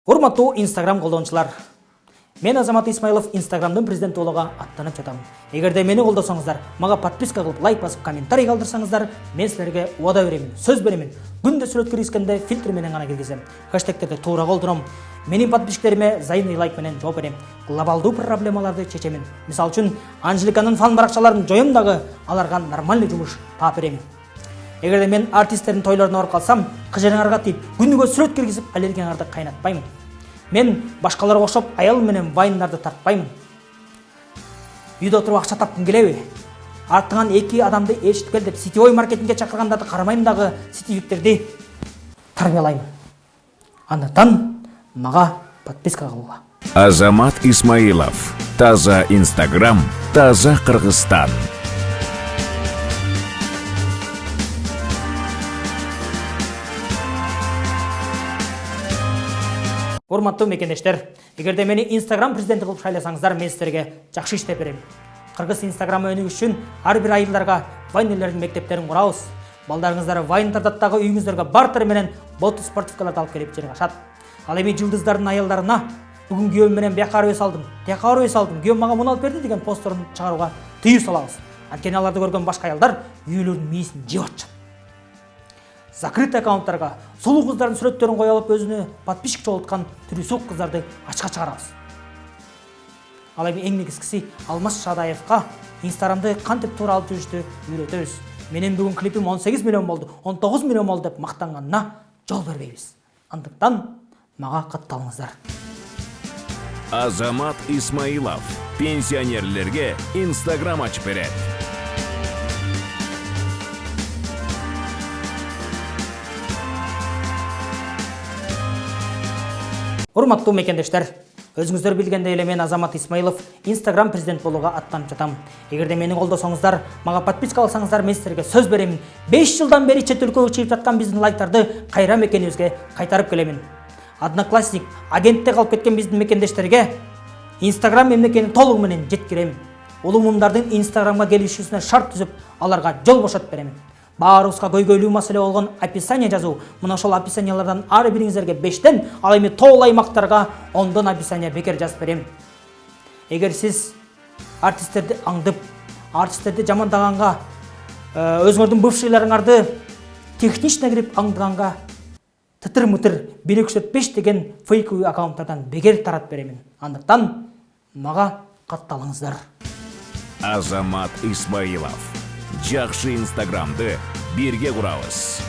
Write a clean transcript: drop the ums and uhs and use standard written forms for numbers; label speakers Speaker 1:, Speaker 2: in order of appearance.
Speaker 1: Урматтуу Инстаграм колдончулар. Мен Азамат Исмаилов Инстаграмдын президенттикке аттанып жатам. Эгерде мени колдосоңуздар, мага подписка кылып, лайк басып, комментарий калтырсаңыздар, мен силерге убада беремин, сөз беремин. Күндө сүрөт киргизгенде фильтр менен гана киргизем. Хэштегтерди туура колдоном. Менин подписчиктериме зайный лайк менен жооп берем. Глобалдуу проблемаларды чечемин. Мисалы үчүн, Анжеликанын фан баракчаларын жоем дагы, аларга нормальный жумуш таап беремин. Эгерде мен артисттердин тойлоруна барып калсам, кыжырыңарга тийип, күнүгө сүрөт киргизип, аллергияңарды кайнатпаймын. Мен башкаларга окшоп аял менен вайндарды тартпаймын. Үйдө отуруп акча тапкым келеби? Артыңан эки адамды ээрчитип кел деп сетевой маркетингге чакыргандарды карамайм дагы, сетевиктерди тарбиялайм. Андыктан мага подписка кылгыла.
Speaker 2: Азамат Исмаилов. Таза Инстаграм, таза Кыргызстан.
Speaker 1: Урматтуу мекендештер, эгерде мени Инстаграм президенти кылып шайласаңыздар, мен силерге жакшы иштеп берем. Кыргыз Инстаграмы өнүгүш үчүн ар бир айылдарга вайнерлердин мектептерин курабыз. Балдарыңыздар вайн тартаттагы үйүңүздөргө бартер менен бот спортивкаларды алып келип жайгашат. Ал эми жылдыздардын аялдарына бүгүн күйөөм менен бияка арыз алдым, тияка арыз алдым, күйөөм мага муну алып берди деген посторун чыгарууга тыюу салабыз. Анткени аларды көргөн башка аялдар үйөлөрүнүн мээсин жеп атышат. Закрытый аккаунттарга сулуу кыздардын сүрөттөрүн кое алып өзүнө подписчик жоготкан түрүсөк кыздарды ачка чыгарабыз. Ал эми эң негизгиси Алмаз Шадаевга Инстаграмды кантип туура алып жүрүштү үйрөтөбүз. Менин бүгүн клипим 18 миллион болду, 19 миллион болду деп мактанганына жол бербейбиз. Андыктан мага катталыңыздар.
Speaker 2: Азамат Исмаилов пенсионерлерге Инстаграм ачып берет.
Speaker 1: Урматтуу мекендештер, өзүңүздөр билгендей эле мен Азамат Исмаилов Инстаграм президент болууга аттанып жатам. Эгерде мени колдосоңуздар, мага подписка алсаңыздар, мен силерге сөз беремин. 5 жылдан бери чет өлкөгө чыгып жаткан биздин лайктарды кайра мекенибизге кайтарып келемин. Одноклассник, агентте калып кеткен биздин мекендештерге Инстаграм эмнекени толугу менен жеткирем. Улуу мундардын Инстаграмга келишүүсүнө шарт түзүп, аларга жол бошотуп беремин. Баарыбызга көйгөйлүү маселе болгон описание жазуу. Мына ошол описаниялардан ар бириңиздерге 5тен, ал эми тоол аймактарга 10дон описание бекер жазып берем. Эгер сиз артисттерди аңдып, артисттерди жамандаганга, өзүңөрдүн бывшийларыңарды технично кирип аңдыганга тытыр-мытыр 1-2-4-5 деген фейковый аккаунттардан бекер таратып беремин. Андыктан мага катталыңыздар.
Speaker 2: Азамат Исмаилов. Жакшы Инстаграмды бирге курабыз.